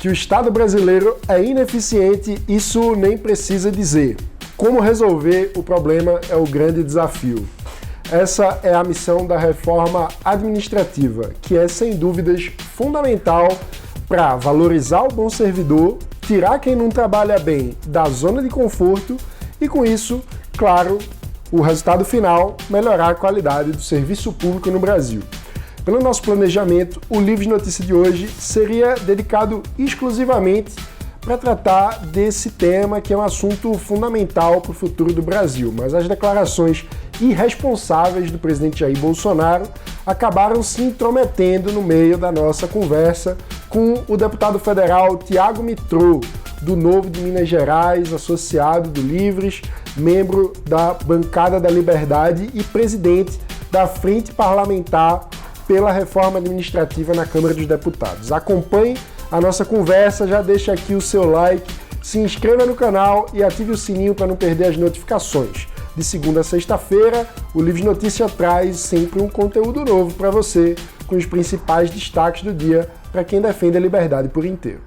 Que o Estado brasileiro é ineficiente, isso nem precisa dizer. Como resolver o problema é o grande desafio. Essa é a missão da reforma administrativa, que é, sem dúvidas, fundamental para valorizar o bom servidor, tirar quem não trabalha bem da zona de conforto e, com isso, claro, o resultado final, melhorar a qualidade do serviço público no Brasil. Pelo nosso planejamento, o Livros Notícia de hoje seria dedicado exclusivamente para tratar desse tema, que é um assunto fundamental para o futuro do Brasil. Mas as declarações irresponsáveis do presidente Jair Bolsonaro acabaram se intrometendo no meio da nossa conversa com o deputado federal Tiago Mitrô, do Novo de Minas Gerais, associado do Livres, membro da Bancada da Liberdade e presidente da Frente Parlamentar pela Reforma Administrativa na Câmara dos Deputados. Acompanhe a nossa conversa, já deixa aqui o seu like, se inscreva no canal e ative o sininho para não perder as notificações. De segunda a sexta-feira, o Livros Notícia traz sempre um conteúdo novo para você, com os principais destaques do dia para quem defende a liberdade por inteiro.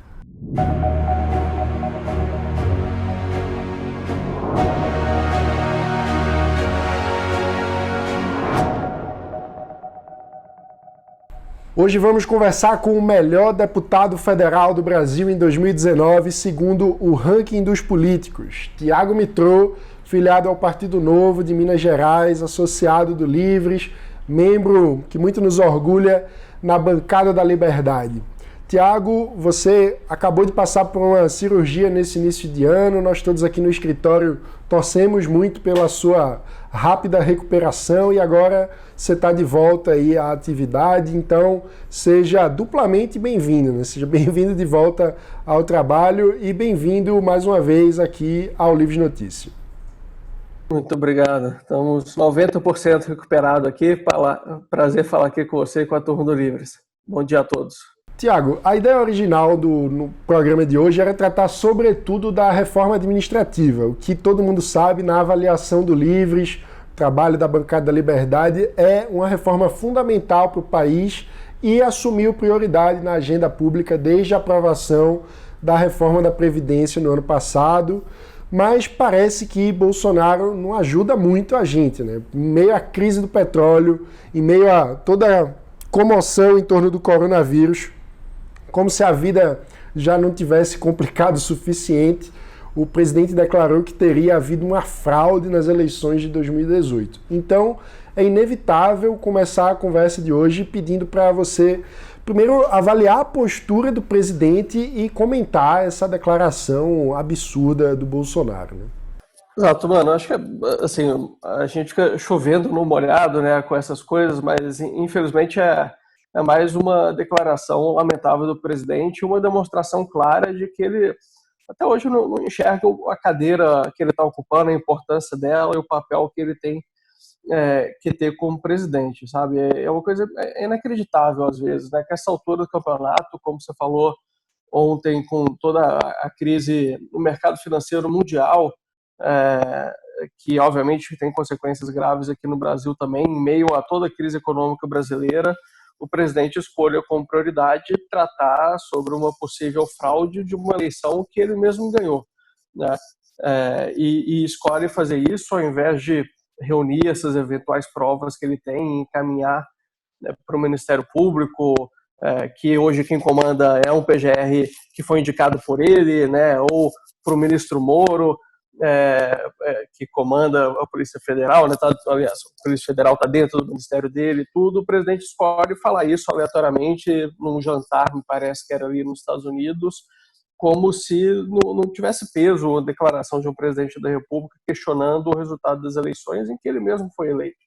Hoje vamos conversar com o melhor deputado federal do Brasil em 2019, segundo o ranking dos políticos. Tiago Mitrô, filiado ao Partido Novo de Minas Gerais, associado do Livres, membro que muito nos orgulha na Bancada da Liberdade. Tiago, você acabou de passar por uma cirurgia nesse início de ano, nós todos aqui no escritório torcemos muito pela sua rápida recuperação e agora você está de volta aí à atividade, então seja duplamente bem-vindo, né? Seja bem-vindo de volta ao trabalho e bem-vindo mais uma vez aqui ao Livros Notícia. Muito obrigado, estamos 90% recuperados aqui, prazer falar aqui com você e com a turma do Livres. Bom dia a todos. Tiago, a ideia original no programa de hoje era tratar sobretudo da reforma administrativa. O que todo mundo sabe, na avaliação do Livres, o trabalho da Bancada da Liberdade é uma reforma fundamental para o país e assumiu prioridade na agenda pública desde a aprovação da reforma da Previdência no ano passado. Mas parece que Bolsonaro não ajuda muito a gente, né? Em meio à crise do petróleo, em meio a toda a comoção em torno do coronavírus, como se a vida já não tivesse complicado o suficiente, o presidente declarou que teria havido uma fraude nas eleições de 2018. Então, é inevitável começar a conversa de hoje pedindo para você, primeiro, avaliar a postura do presidente e comentar essa declaração absurda do Bolsonaro, né? Exato, mano. Acho que assim, a gente fica chovendo no molhado, né, com essas coisas, mas infelizmente é mais uma declaração lamentável do presidente, uma demonstração clara de que ele até hoje não enxerga a cadeira que ele está ocupando, a importância dela e o papel que ele tem que ter como presidente, sabe? É uma coisa inacreditável às vezes, né? Que essa altura do campeonato, como você falou ontem, com toda a crise no mercado financeiro mundial, que obviamente tem consequências graves aqui no Brasil também, em meio a toda a crise econômica brasileira, o presidente escolha como prioridade tratar sobre uma possível fraude de uma eleição que ele mesmo ganhou, né? E escolhe fazer isso ao invés de reunir essas eventuais provas que ele tem e encaminhar, né, para o Ministério Público, que hoje quem comanda é um PGR que foi indicado por ele, né, ou para o ministro Moro, que comanda a Polícia Federal, né, aliás, a Polícia Federal está dentro do ministério dele, tudo. O presidente escolhe falar isso aleatoriamente num jantar, me parece que era ali nos Estados Unidos, como se não tivesse peso a declaração de um presidente da República questionando o resultado das eleições em que ele mesmo foi eleito.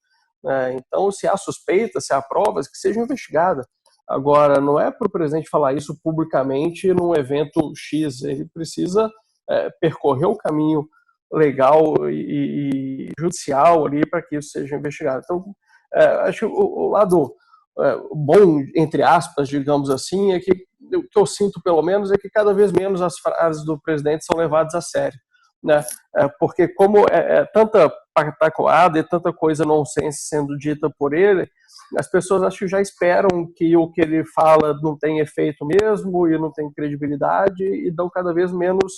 Então, se há suspeita, se há provas, que sejam investigadas. Agora, não é para o presidente falar isso publicamente num evento X, ele precisa percorrer o caminho legal e judicial ali para que isso seja investigado. Então, acho que o lado bom, entre aspas, digamos assim, é que o que eu sinto, pelo menos, é que cada vez menos as frases do presidente são levadas a sério, né? Porque como tanta patacoada e tanta coisa nonsense sendo dita por ele, as pessoas acho que já esperam que o que ele fala não tem efeito mesmo e não tem credibilidade e dão cada vez menos,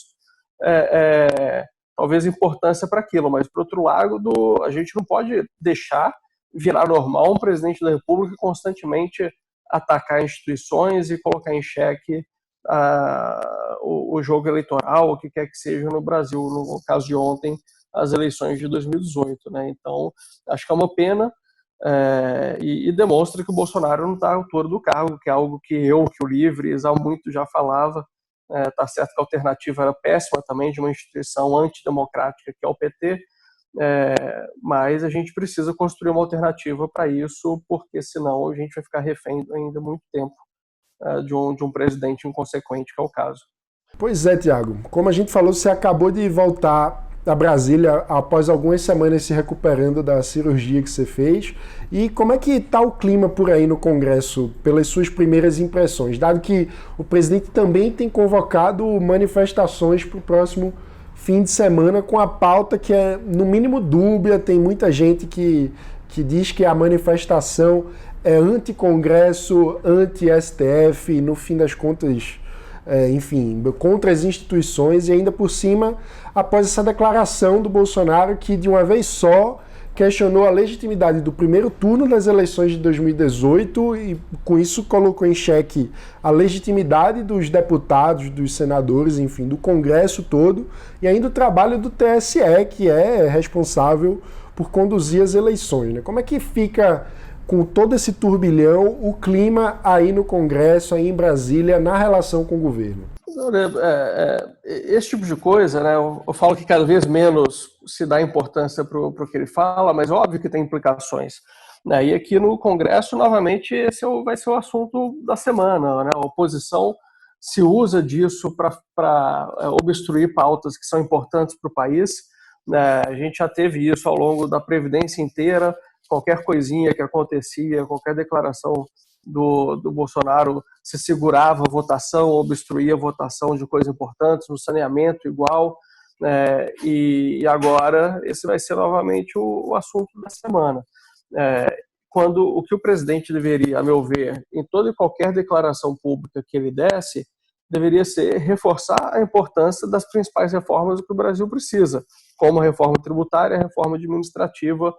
talvez, importância para aquilo. Mas, por outro lado, a gente não pode deixar virar normal um presidente da República constantemente atacar instituições e colocar em xeque o jogo eleitoral, o que quer que seja no Brasil, no caso de ontem, as eleições de 2018, né? Então, acho que é uma pena e demonstra que o Bolsonaro não está à altura do cargo, que é algo que o Livres, há muito já falava. Tá certo que a alternativa era péssima também, de uma instituição antidemocrática que é o PT, mas a gente precisa construir uma alternativa para isso, porque senão a gente vai ficar refém ainda muito tempo de um presidente inconsequente, que é o caso. Pois é, Tiago. Como a gente falou, você acabou de voltar a Brasília após algumas semanas se recuperando da cirurgia que você fez. E como é que está o clima por aí no Congresso, pelas suas primeiras impressões? Dado que o presidente também tem convocado manifestações para o próximo fim de semana com a pauta que é, no mínimo, dúbia. Tem muita gente que diz que a manifestação é anti-Congresso, anti-STF, e no fim das contas, enfim, contra as instituições, e ainda por cima, após essa declaração do Bolsonaro que, de uma vez só, questionou a legitimidade do primeiro turno das eleições de 2018 e, com isso, colocou em xeque a legitimidade dos deputados, dos senadores, enfim, do Congresso todo, e ainda o trabalho do TSE, que é responsável por conduzir as eleições, né? Como é que fica, com todo esse turbilhão, o clima aí no Congresso, aí em Brasília, na relação com o governo? Esse tipo de coisa, né, eu falo que cada vez menos se dá importância para o que ele fala, mas óbvio que tem implicações, né? E aqui no Congresso, novamente, esse vai ser o assunto da semana, né? A oposição se usa disso para obstruir pautas que são importantes para o país, né? A gente já teve isso ao longo da Previdência inteira. Qualquer coisinha que acontecia, qualquer declaração do Bolsonaro, se segurava a votação, obstruía a votação de coisas importantes, no saneamento igual, e agora esse vai ser novamente o assunto da semana. Quando o que o presidente deveria, a meu ver, em toda e qualquer declaração pública que ele desse, deveria ser reforçar a importância das principais reformas que o Brasil precisa, como a reforma tributária e a reforma administrativa,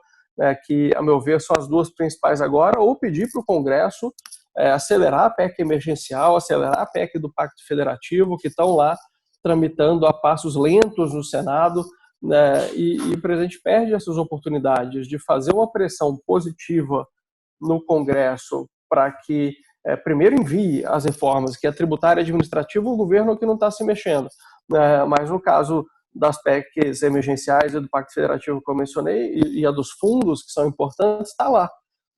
que, a meu ver, são as duas principais agora, ou pedir para o Congresso acelerar a PEC emergencial, acelerar a PEC do Pacto Federativo, que estão lá tramitando a passos lentos no Senado, né? E o presidente perde essas oportunidades de fazer uma pressão positiva no Congresso para que, primeiro, envie as reformas, que é tributária e administrativa, o governo que não está se mexendo, né? Mas no caso das PECs emergenciais e do Pacto Federativo que eu mencionei, e a dos fundos, que são importantes, está lá,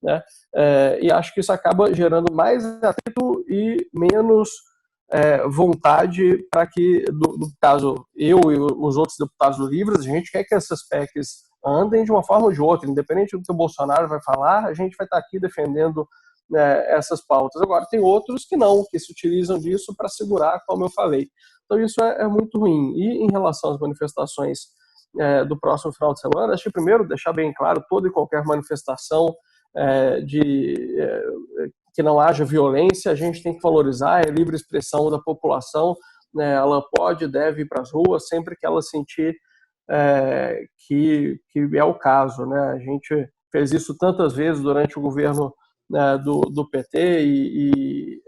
né? E acho que isso acaba gerando mais atrito e menos vontade para que, no caso, eu e os outros deputados livres, a gente quer que essas PECs andem de uma forma ou de outra, independente do que o Bolsonaro vai falar, a gente vai estar aqui defendendo essas pautas. Agora, tem outros que não, que se utilizam disso para segurar, como eu falei. Então, isso é muito ruim. E em relação às manifestações do próximo final de semana, acho que, primeiro, deixar bem claro, toda e qualquer manifestação que não haja violência, a gente tem que valorizar, é livre expressão da população, né? Ela pode e deve ir para as ruas sempre que ela sentir que é o caso, né? A gente fez isso tantas vezes durante o governo do PT e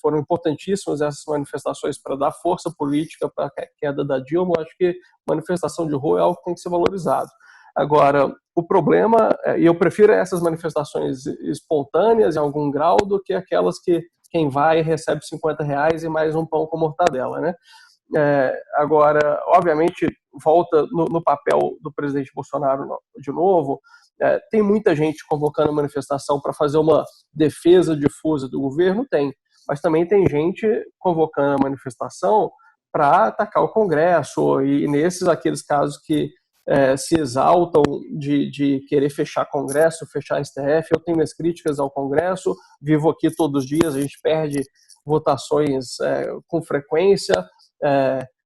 foram importantíssimas essas manifestações para dar força política para a queda da Dilma. Acho que manifestação de rua é algo que tem que ser valorizado. Agora, o problema, e eu prefiro essas manifestações espontâneas em algum grau do que aquelas que quem vai recebe R$50 e mais um pão com mortadela, né? Agora, obviamente, volta no papel do presidente Bolsonaro de novo. Tem muita gente convocando manifestação para fazer uma defesa difusa do governo? Tem. Mas também tem gente convocando a manifestação para atacar o Congresso, e aqueles casos que se exaltam de querer fechar Congresso, fechar STF. Eu tenho minhas críticas ao Congresso, vivo aqui todos os dias, a gente perde votações com frequência,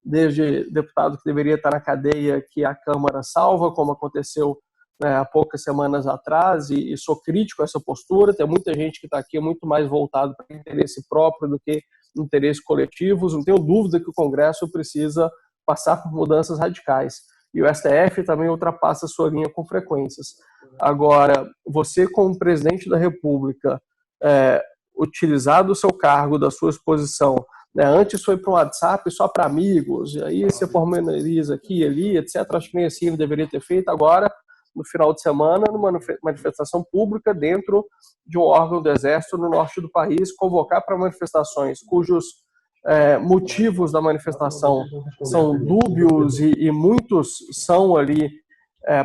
desde deputado que deveria estar na cadeia que a Câmara salva, como aconteceu né, há poucas semanas atrás, e sou crítico a essa postura. Tem muita gente que está aqui muito mais voltado para interesse próprio do que interesses coletivos. Não tenho dúvida que o Congresso precisa passar por mudanças radicais. E o STF também ultrapassa a sua linha com frequências. Agora, você, como presidente da República, utilizar do seu cargo, da sua exposição, né? Antes foi para um WhatsApp só para amigos, e aí você pormenoriza aqui e ali, etc. Acho que nem assim ele deveria ter feito. Agora, no final de semana, numa manifestação pública dentro de um órgão do Exército no norte do país, convocar para manifestações cujos motivos da manifestação são dúbios e muitos são ali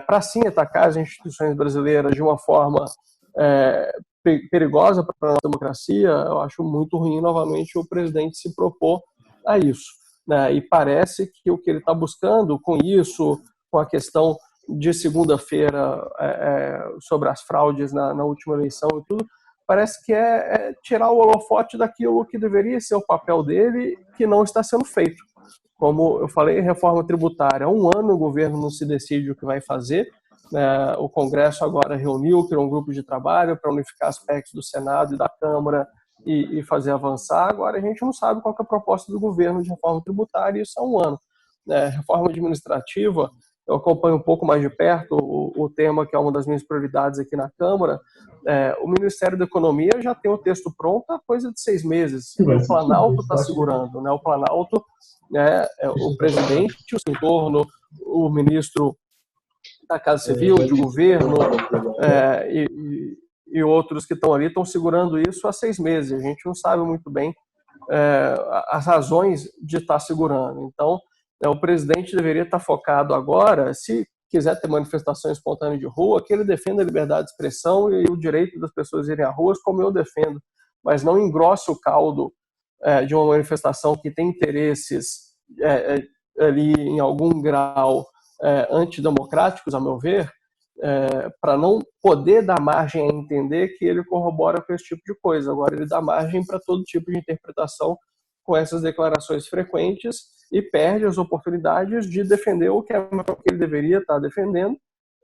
para sim atacar as instituições brasileiras de uma forma perigosa para a nossa democracia. Eu acho muito ruim, novamente, o presidente se propor a isso, né? E parece que o que ele está buscando com isso, com a questão de segunda-feira sobre as fraudes na última eleição e tudo, parece que é tirar o holofote daquilo que deveria ser o papel dele, que não está sendo feito. Como eu falei, reforma tributária. Há um ano o governo não se decide o que vai fazer. O Congresso agora reuniu, criou um grupo de trabalho para unificar aspectos do Senado e da Câmara e fazer avançar. Agora a gente não sabe qual que é a proposta do governo de reforma tributária, e isso há um ano. Reforma administrativa, eu acompanho um pouco mais de perto o tema, que é uma das minhas prioridades aqui na Câmara. O Ministério da Economia já tem o texto pronto há coisa de 6 meses. O Planalto está segurando, né? O Planalto, o presidente, o seu entorno, o ministro da Casa Civil, de governo, e outros que estão ali estão segurando isso há 6 meses. A gente não sabe muito bem as razões de estar segurando. Então, o presidente deveria estar focado agora, se quiser ter manifestação espontânea de rua, que ele defenda a liberdade de expressão e o direito das pessoas irem às ruas, como eu defendo, mas não engrosse o caldo de uma manifestação que tem interesses ali em algum grau antidemocráticos, a meu ver, para não poder dar margem a entender que ele corrobora com esse tipo de coisa. Agora ele dá margem para todo tipo de interpretação com essas declarações frequentes e perde as oportunidades de defender o que ele deveria estar defendendo,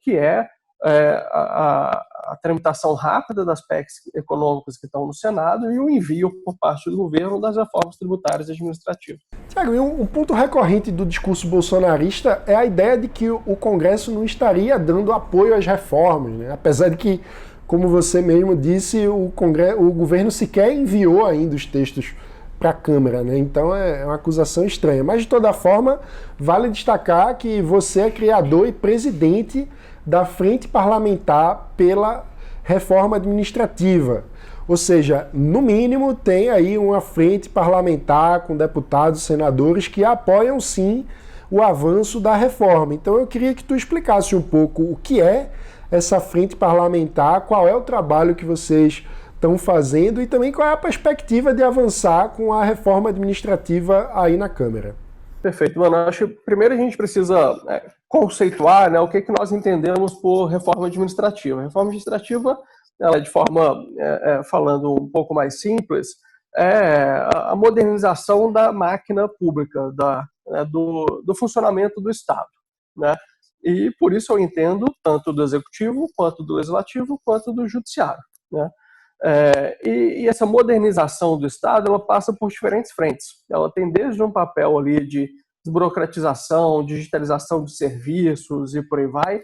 que é a tramitação rápida das PECs econômicas que estão no Senado e o envio por parte do governo das reformas tributárias e administrativas. Tiago, e um ponto recorrente do discurso bolsonarista é a ideia de que o Congresso não estaria dando apoio às reformas, né? Apesar de que, como você mesmo disse, o governo sequer enviou ainda os textos para a Câmara, né? Então é uma acusação estranha. Mas, de toda forma, vale destacar que você é criador e presidente da Frente Parlamentar pela Reforma Administrativa. Ou seja, no mínimo, tem aí uma frente parlamentar com deputados e senadores que apoiam, sim, o avanço da reforma. Então, eu queria que tu explicasse um pouco o que é essa frente parlamentar, qual é o trabalho que vocês estão fazendo e também qual é a perspectiva de avançar com a reforma administrativa aí na Câmara. Perfeito, mano. Acho que primeiro a gente precisa conceituar, né, o que nós entendemos por reforma administrativa. A reforma administrativa, ela, de forma, falando um pouco mais simples, é a modernização da máquina pública, do funcionamento do Estado, né? E por isso eu entendo tanto do Executivo, quanto do Legislativo, quanto do Judiciário, né? E essa modernização do Estado, ela passa por diferentes frentes. Ela tem desde um papel ali de desburocratização, digitalização de serviços e por aí vai,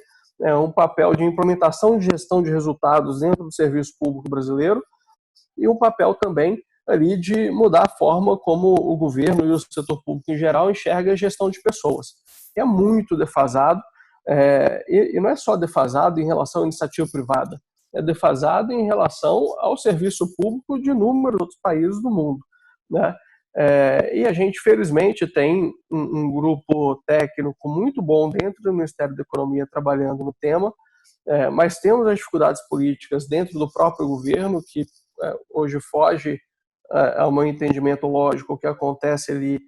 um papel de implementação de gestão de resultados dentro do serviço público brasileiro e um papel também ali de mudar a forma como o governo e o setor público em geral enxerga a gestão de pessoas. É muito defasado, e não é só defasado em relação à iniciativa privada, é defasado em relação ao serviço público de inúmeros outros países do mundo, né? E a gente, felizmente, tem um grupo técnico muito bom dentro do Ministério da Economia trabalhando no tema, mas temos as dificuldades políticas dentro do próprio governo, que hoje foge ao meu entendimento lógico o que acontece ali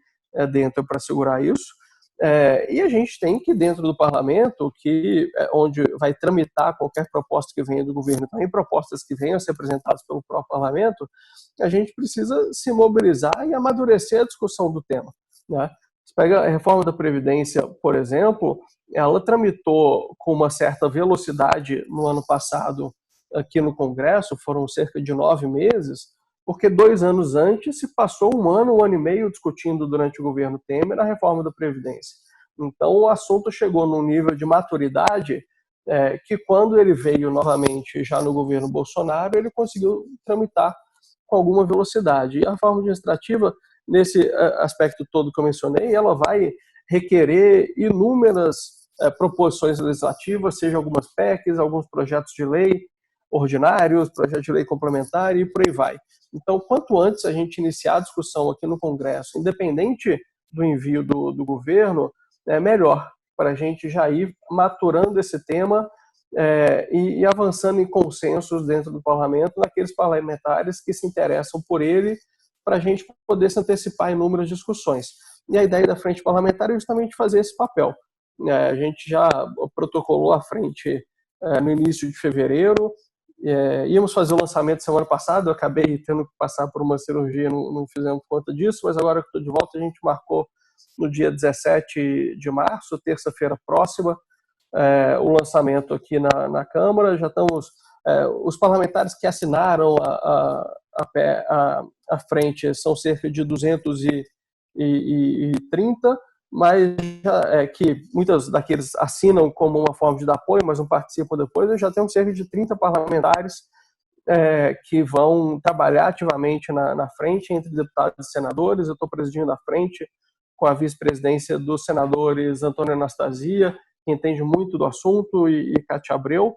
dentro para segurar isso. E a gente tem que, dentro do parlamento, onde vai tramitar qualquer proposta que venha do governo, também propostas que venham a ser apresentadas pelo próprio parlamento, a gente precisa se mobilizar e amadurecer a discussão do tema, né? Você pega a reforma da Previdência, por exemplo, ela tramitou com uma certa velocidade no ano passado aqui no Congresso, foram cerca de 9 meses, porque 2 anos antes se passou um ano e meio discutindo durante o governo Temer a reforma da Previdência. Então o assunto chegou num nível de maturidade que quando ele veio novamente já no governo Bolsonaro, ele conseguiu tramitar com alguma velocidade. E a reforma administrativa, nesse aspecto todo que eu mencionei, ela vai requerer inúmeras proposições legislativas, seja algumas PECs, alguns projetos de lei ordinários, projeto de lei complementar e por aí vai. Então, quanto antes a gente iniciar a discussão aqui no Congresso, independente do envio do governo, é melhor para a gente já ir maturando esse tema e avançando em consensos dentro do parlamento, naqueles parlamentares que se interessam por ele, para a gente poder se antecipar em inúmeras discussões. E a ideia da frente parlamentar é justamente fazer esse papel. A gente já protocolou a frente no início de fevereiro, íamos fazer o lançamento semana passada, eu acabei tendo que passar por uma cirurgia, não fizemos conta disso, mas agora que estou de volta, a gente marcou no dia 17 de março, terça-feira próxima, o lançamento aqui na Câmara. Já estamos, os parlamentares que assinaram a frente são cerca de 230, mas que muitos daqueles assinam como uma forma de dar apoio, mas não participam depois. Já temos cerca de 30 parlamentares que vão trabalhar ativamente na frente, entre deputados e senadores. Eu estou presidindo a frente com a vice-presidência dos senadores Antônio Anastasia, que entende muito do assunto, e Cátia Abreu,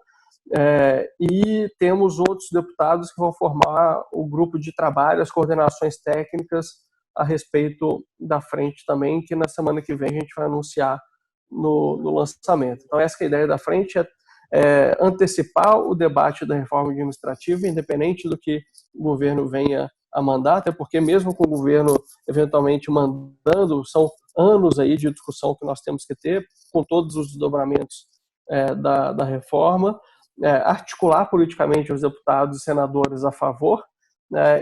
e temos outros deputados que vão formar o grupo de trabalho, as coordenações técnicas a respeito da frente também, que na semana que vem a gente vai anunciar no lançamento. Então essa que é a ideia da frente, antecipar o debate da reforma administrativa, independente do que o governo venha a mandar, até porque mesmo com o governo eventualmente mandando, são anos aí de discussão que nós temos que ter, com todos os desdobramentos da reforma, articular politicamente os deputados e senadores a favor,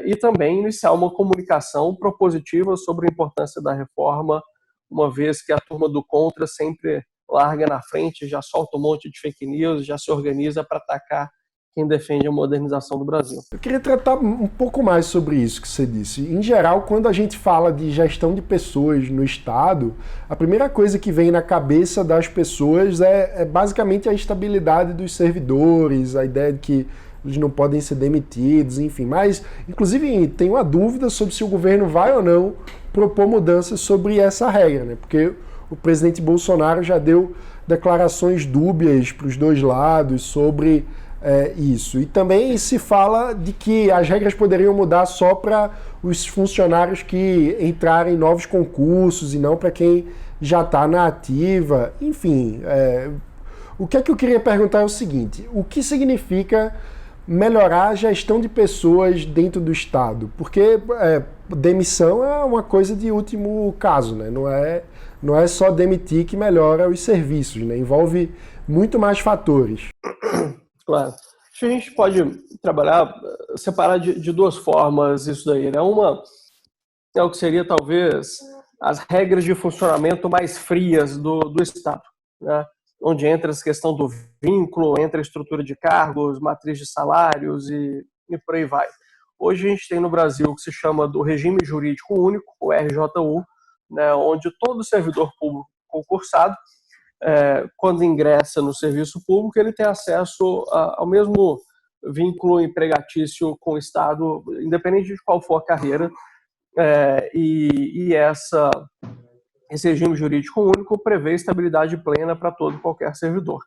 e também iniciar uma comunicação propositiva sobre a importância da reforma, uma vez que a turma do contra sempre larga na frente, já solta um monte de fake news, já se organiza para atacar quem defende a modernização do Brasil. Eu queria tratar um pouco mais sobre isso que você disse. Em geral, quando a gente fala de gestão de pessoas no Estado, a primeira coisa que vem na cabeça das pessoas é basicamente a estabilidade dos servidores, a ideia de que eles não podem ser demitidos, enfim. Mas, inclusive, tem uma dúvida sobre se o governo vai ou não propor mudanças sobre essa regra, né? Porque o presidente Bolsonaro já deu declarações dúbias para os dois lados sobre isso. E também se fala de que as regras poderiam mudar só para os funcionários que entrarem em novos concursos e não para quem já está na ativa. Enfim, o que é que eu queria perguntar é o seguinte: o que significa melhorar a gestão de pessoas dentro do Estado? Porque demissão é uma coisa de último caso, né? Não é só demitir que melhora os serviços, né? Envolve muito mais fatores. Claro. Acho que a gente pode trabalhar, separar de duas formas isso daí, né? Uma é o que seria talvez as regras de funcionamento mais frias do Estado, né? Onde entra essa questão do vínculo, entra a estrutura de cargos, matriz de salários e por aí vai. Hoje a gente tem no Brasil o que se chama do regime jurídico único, o RJU, né? Onde todo servidor público concursado, quando ingressa no serviço público, ele tem acesso ao mesmo vínculo empregatício com o Estado, independente de qual for a carreira, e esse regime jurídico único prevê estabilidade plena para todo e qualquer servidor,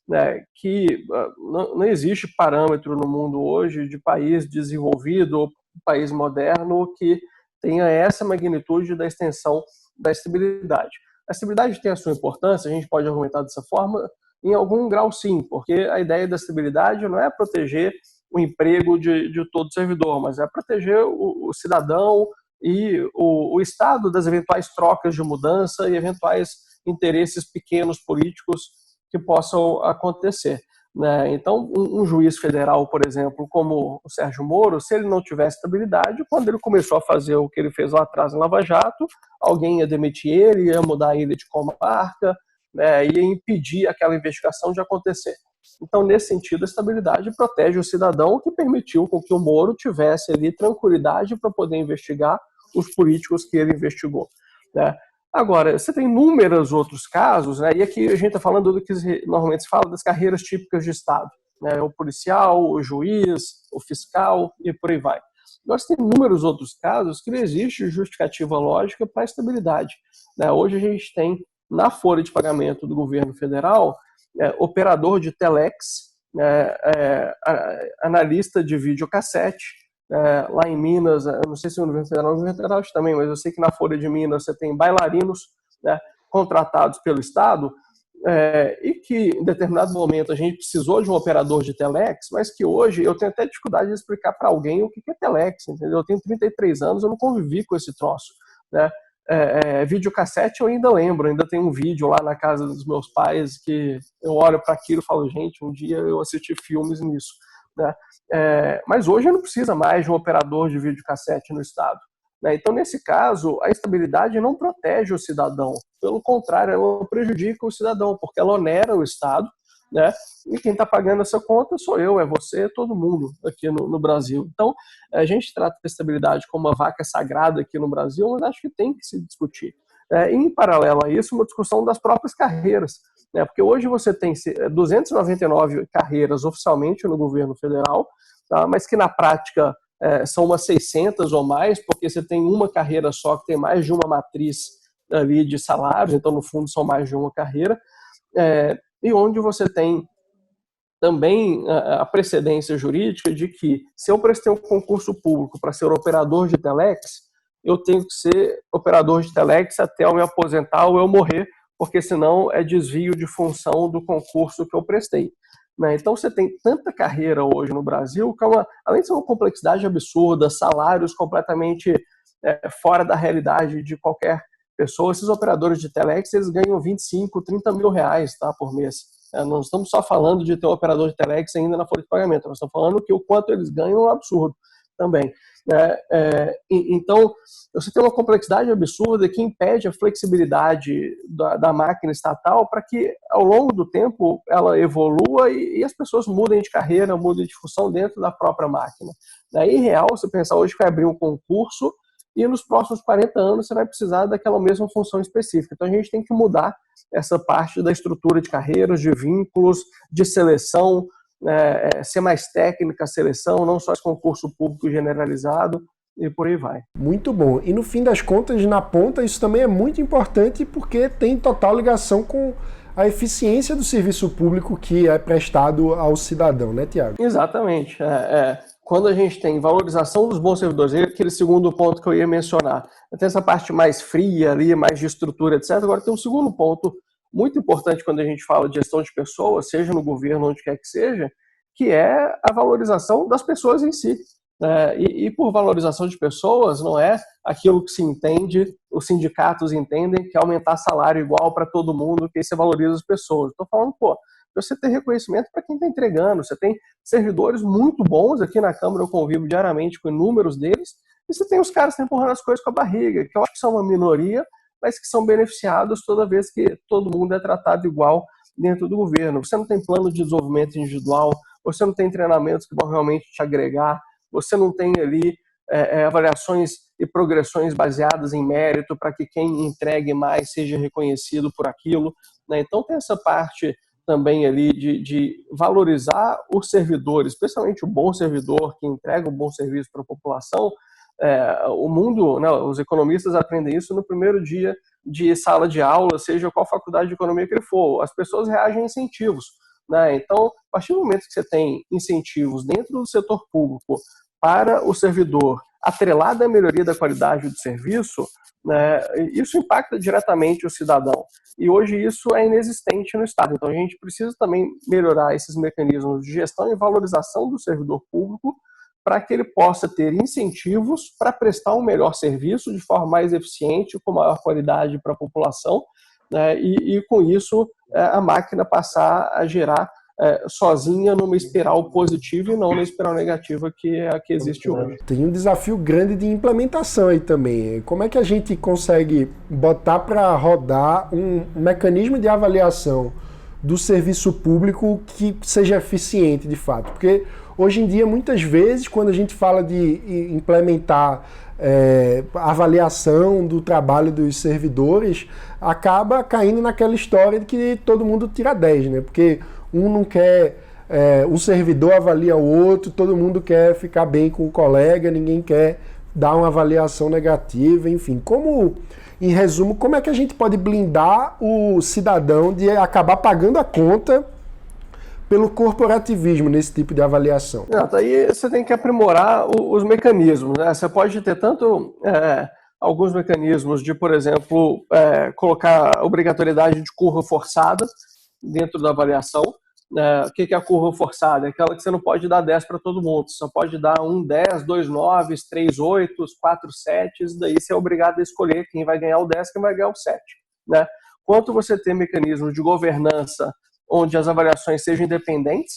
né? Que não existe parâmetro no mundo hoje de país desenvolvido ou país moderno que tenha essa magnitude da extensão da estabilidade. A estabilidade tem a sua importância, a gente pode argumentar dessa forma, em algum grau sim, porque a ideia da estabilidade não é proteger o emprego de todo servidor, mas é proteger o cidadão e o Estado das eventuais trocas de mudança e eventuais interesses pequenos políticos que possam acontecer. né? Então, um juiz federal, por exemplo, como o Sérgio Moro, se ele não tivesse estabilidade, quando ele começou a fazer o que ele fez lá atrás em Lava Jato, alguém ia demitir ele, ia mudar ele de comarca, né, ia impedir aquela investigação de acontecer. Então, nesse sentido, a estabilidade protege o cidadão, o que permitiu com que o Moro tivesse ali tranquilidade para poder investigar os políticos que ele investigou, né? Agora, você tem inúmeros outros casos, né? E aqui a gente está falando do que normalmente se fala das carreiras típicas de Estado, né? O policial, o juiz, o fiscal e por aí vai. Agora, você tem inúmeros outros casos que não existe justificativa lógica para a estabilidade, né? Hoje a gente tem, na folha de pagamento do governo federal, operador de telex, analista de videocassete. Lá em Minas, eu não sei se no governo federal também, mas eu sei que na Folha de Minas você tem bailarinos, né, contratados pelo Estado, e que em determinado momento a gente precisou de um operador de telex, mas que hoje eu tenho até dificuldade de explicar para alguém o que é telex, entendeu? Eu tenho 33 anos, eu não convivi com esse troço, né? Videocassete eu ainda lembro, ainda tem um vídeo lá na casa dos meus pais que eu olho para aquilo e falo, gente, um dia eu assisti filmes nisso, né? Mas hoje não precisa mais de um operador de videocassete no Estado, né? Então, nesse caso, a estabilidade não protege o cidadão, pelo contrário, ela prejudica o cidadão, porque ela onera o Estado, né? E quem está pagando essa conta sou eu, é você, é todo mundo aqui no Brasil. Então, a gente trata a estabilidade como uma vaca sagrada aqui no Brasil, mas acho que tem que se discutir. Em paralelo a isso, uma discussão das próprias carreiras, né? Porque hoje você tem 299 carreiras oficialmente no governo federal, tá? Mas que na prática são umas 600 ou mais, porque você tem uma carreira só que tem mais de uma matriz ali de salários, então no fundo são mais de uma carreira, e onde você tem também a precedência jurídica de que se eu prestei um concurso público para ser operador de telex, eu tenho que ser operador de telex até eu me aposentar ou eu morrer, porque senão é desvio de função do concurso que eu prestei, né? Então você tem tanta carreira hoje no Brasil que além de ser uma complexidade absurda, salários completamente fora da realidade de qualquer pessoa, esses operadores de telex eles ganham 25, 30 mil reais, tá, por mês. Não estamos só falando de ter um operador de telex ainda na folha de pagamento, nós estamos falando que o quanto eles ganham é um absurdo também. Então, você tem uma complexidade absurda que impede a flexibilidade da máquina estatal para que, ao longo do tempo, ela evolua e as pessoas mudem de carreira, mudem de função dentro da própria máquina. Em real, você pensar hoje que vai abrir um concurso e nos próximos 40 anos você vai precisar daquela mesma função específica. Então, a gente tem que mudar essa parte da estrutura de carreiras, de vínculos, de seleção, ser mais técnica a seleção, não só esse concurso público generalizado, e por aí vai. Muito bom. E no fim das contas, na ponta, isso também é muito importante porque tem total ligação com a eficiência do serviço público que é prestado ao cidadão, né, Tiago? Exatamente. Quando a gente tem valorização dos bons servidores, aquele segundo ponto que eu ia mencionar, tem essa parte mais fria ali, mais de estrutura, etc. Agora tem um segundo ponto muito importante quando a gente fala de gestão de pessoas, seja no governo, onde quer que seja, que é a valorização das pessoas em si. E por valorização de pessoas, não é aquilo que se entende, os sindicatos entendem, que é aumentar salário igual para todo mundo, que aí você valoriza as pessoas. Estou falando, você tem reconhecimento para quem está entregando, você tem servidores muito bons, aqui na Câmara eu convivo diariamente com inúmeros deles, e você tem os caras que estão empurrando as coisas com a barriga, que eu acho que são uma minoria, mas que são beneficiados toda vez que todo mundo é tratado igual dentro do governo. Você não tem plano de desenvolvimento individual, você não tem treinamentos que vão realmente te agregar, você não tem ali avaliações e progressões baseadas em mérito para que quem entregue mais seja reconhecido por aquilo, né? Então tem essa parte também ali de valorizar os servidores, especialmente o bom servidor que entrega um bom serviço para a população. O mundo, né, os economistas aprendem isso no primeiro dia de sala de aula, seja qual faculdade de economia que ele for. As pessoas reagem a incentivos, né? Então, a partir do momento que você tem incentivos dentro do setor público para o servidor, atrelado à melhoria da qualidade do serviço, né, isso impacta diretamente o cidadão. E hoje isso é inexistente no Estado. Então, a gente precisa também melhorar esses mecanismos de gestão e valorização do servidor público para que ele possa ter incentivos para prestar um melhor serviço de forma mais eficiente, com maior qualidade para a população, né, e com isso a máquina passar a gerar sozinha numa espiral positiva e não na espiral negativa que é a que existe hoje. Tem um desafio grande de implementação aí também. Como é que a gente consegue botar para rodar um mecanismo de avaliação do serviço público que seja eficiente de fato? Porque hoje em dia, muitas vezes, quando a gente fala de implementar avaliação do trabalho dos servidores, acaba caindo naquela história de que todo mundo tira 10, né? Porque um não quer, um servidor avalia o outro, todo mundo quer ficar bem com o colega, ninguém quer dar uma avaliação negativa, enfim. Em resumo, como é que a gente pode blindar o cidadão de acabar pagando a conta pelo corporativismo nesse tipo de avaliação? Aí você tem que aprimorar os mecanismos, né? Você pode ter tanto alguns mecanismos de, por exemplo, colocar obrigatoriedade de curva forçada dentro da avaliação. O que é a curva forçada? É aquela que você não pode dar 10 para todo mundo, você só pode dar 1 10, 2 9, 3 8, 4 7, daí você é obrigado a escolher quem vai ganhar o 10 e quem vai ganhar o 7. Né? Quanto você tem mecanismos de governança onde as avaliações sejam independentes,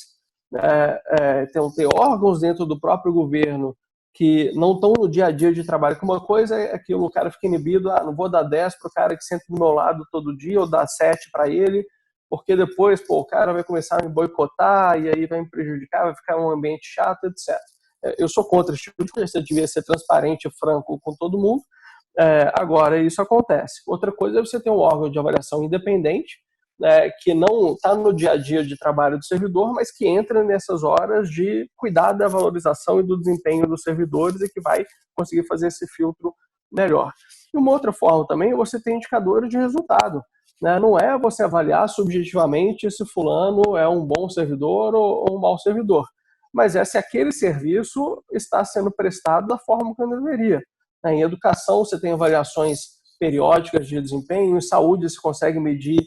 ter órgãos dentro do próprio governo que não estão no dia a dia de trabalho, que uma coisa é aquilo, o cara fica inibido, não vou dar 10 para o cara que senta do meu lado todo dia, ou dar 7 para ele, porque depois o cara vai começar a me boicotar e aí vai me prejudicar, vai ficar um ambiente chato, etc. Eu sou contra esse tipo de coisa, você devia ser transparente e franco com todo mundo. Agora, isso acontece. Outra coisa é você ter um órgão de avaliação independente, que não está no dia a dia de trabalho do servidor, mas que entra nessas horas de cuidar da valorização e do desempenho dos servidores e que vai conseguir fazer esse filtro melhor. E uma outra forma também é você ter indicadores de resultado. Não é você avaliar subjetivamente se fulano é um bom servidor ou um mau servidor, mas se aquele serviço está sendo prestado da forma que deveria. Em educação você tem avaliações periódicas de desempenho, em saúde se consegue medir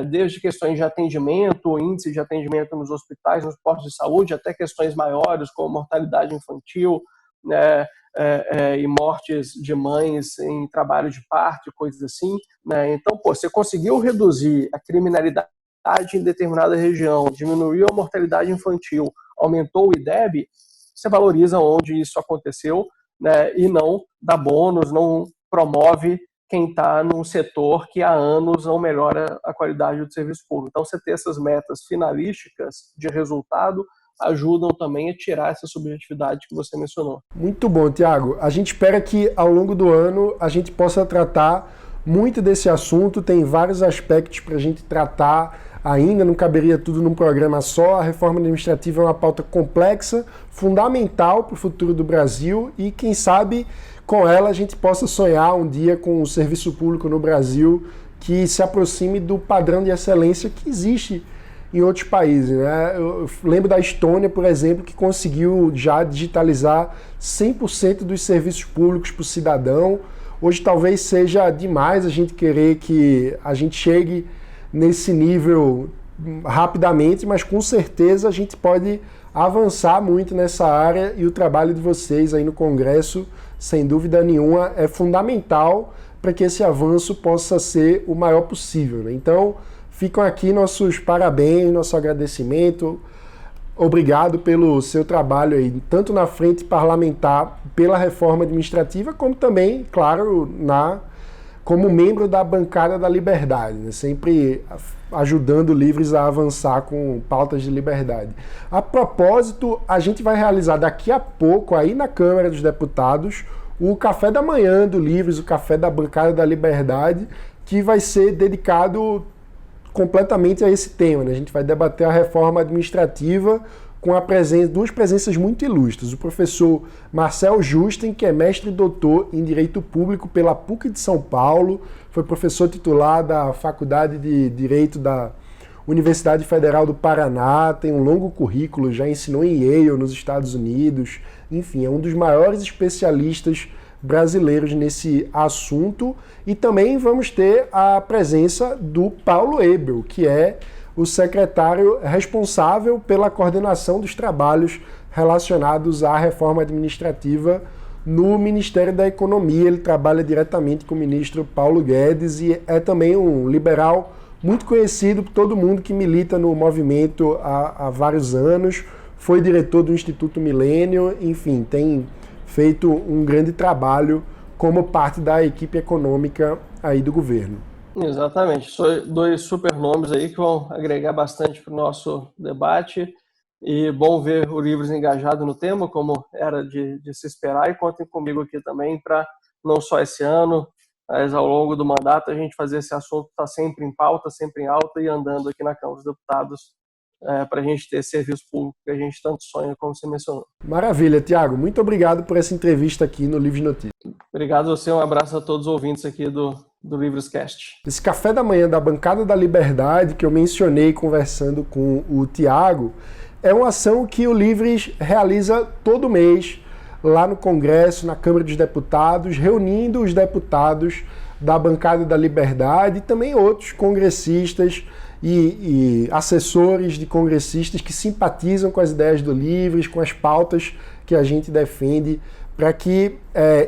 desde questões de atendimento, índice de atendimento nos hospitais, nos postos de saúde, até questões maiores como mortalidade infantil, e mortes de mães em trabalho de parto, coisas assim. Então, você conseguiu reduzir a criminalidade em determinada região, diminuiu a mortalidade infantil, aumentou o IDEB, você valoriza onde isso aconteceu, e não dá bônus, não promove quem está num setor que há anos não melhora a qualidade do serviço público. Então, você ter essas metas finalísticas de resultado ajudam também a tirar essa subjetividade que você mencionou. Muito bom, Tiago. A gente espera que ao longo do ano a gente possa tratar muito desse assunto, tem vários aspectos para a gente tratar ainda, não caberia tudo num programa só. A reforma administrativa é uma pauta complexa, fundamental para o futuro do Brasil e quem sabe com ela a gente possa sonhar um dia com um serviço público no Brasil que se aproxime do padrão de excelência que existe em outros países, né? Eu lembro da Estônia, por exemplo, que conseguiu já digitalizar 100% dos serviços públicos para o cidadão. Hoje talvez seja demais a gente querer que a gente chegue nesse nível rapidamente, mas com certeza a gente pode avançar muito nessa área e o trabalho de vocês aí no Congresso, sem dúvida nenhuma, é fundamental para que esse avanço possa ser o maior possível, né? Então, ficam aqui nossos parabéns, nosso agradecimento. Obrigado pelo seu trabalho aí, tanto na frente parlamentar pela reforma administrativa, como também, claro, como membro da bancada da liberdade, né? Sempre ajudando Livres a avançar com pautas de liberdade. A propósito, a gente vai realizar daqui a pouco, aí na Câmara dos Deputados, o café da manhã do Livres, o café da bancada da liberdade, que vai ser dedicado completamente a esse tema, né? A gente vai debater a reforma administrativa com a duas presenças muito ilustres. O professor Marcel Justen, que é mestre e doutor em Direito Público pela PUC de São Paulo, foi professor titular da Faculdade de Direito da Universidade Federal do Paraná, tem um longo currículo, já ensinou em Yale, nos Estados Unidos, enfim, é um dos maiores especialistas brasileiros nesse assunto. E também vamos ter a presença do Paulo Ebel, que é o secretário responsável pela coordenação dos trabalhos relacionados à reforma administrativa no Ministério da Economia. Ele trabalha diretamente com o ministro Paulo Guedes e é também um liberal muito conhecido por todo mundo que milita no movimento há vários anos, foi diretor do Instituto Milênio, enfim, tem feito um grande trabalho como parte da equipe econômica aí do governo. Exatamente, são dois super nomes aí que vão agregar bastante para o nosso debate, e bom ver o Livres engajado no tema, como era de se esperar, e contem comigo aqui também para não só esse ano, mas ao longo do mandato a gente fazer esse assunto estar sempre em pauta, sempre em alta e andando aqui na Câmara dos Deputados, para a gente ter esse serviço público que a gente tanto sonha, como você mencionou. Maravilha, Tiago. Muito obrigado por essa entrevista aqui no Livres Notícias. Obrigado a você, um abraço a todos os ouvintes aqui do Livrescast. Esse café da manhã da Bancada da Liberdade, que eu mencionei conversando com o Tiago, é uma ação que o Livres realiza todo mês lá no Congresso, na Câmara dos Deputados, reunindo os deputados da Bancada da Liberdade e também outros congressistas e assessores de congressistas que simpatizam com as ideias do Livres, com as pautas que a gente defende, para que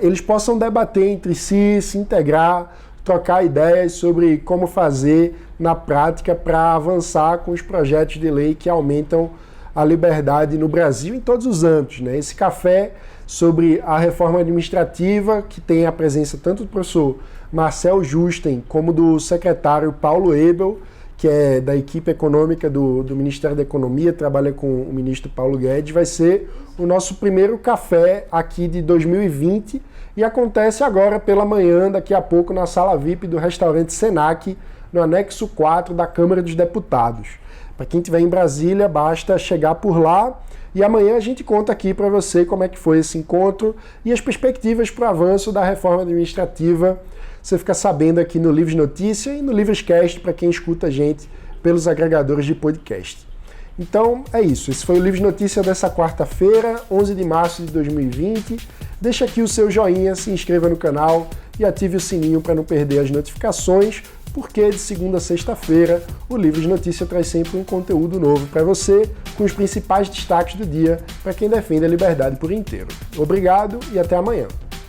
eles possam debater entre si, se integrar, trocar ideias sobre como fazer na prática para avançar com os projetos de lei que aumentam a liberdade no Brasil em todos os âmbitos, né? Esse café sobre a reforma administrativa, que tem a presença tanto do professor Marcel Justen como do secretário Paulo Ebel, que é da equipe econômica do Ministério da Economia, trabalha com o ministro Paulo Guedes, vai ser o nosso primeiro café aqui de 2020 e acontece agora pela manhã, daqui a pouco, na sala VIP do restaurante Senac, no anexo 4 da Câmara dos Deputados. Para quem estiver em Brasília, basta chegar por lá e amanhã a gente conta aqui para você como é que foi esse encontro e as perspectivas para o avanço da reforma administrativa. Você fica sabendo aqui no Livres Notícia e no Livrescast para quem escuta a gente pelos agregadores de podcast. Então é isso, esse foi o Livres Notícia dessa quarta-feira, 11 de março de 2020. Deixa aqui o seu joinha, se inscreva no canal e ative o sininho para não perder as notificações, porque de segunda a sexta-feira o Livres Notícia traz sempre um conteúdo novo para você, com os principais destaques do dia para quem defende a liberdade por inteiro. Obrigado e até amanhã.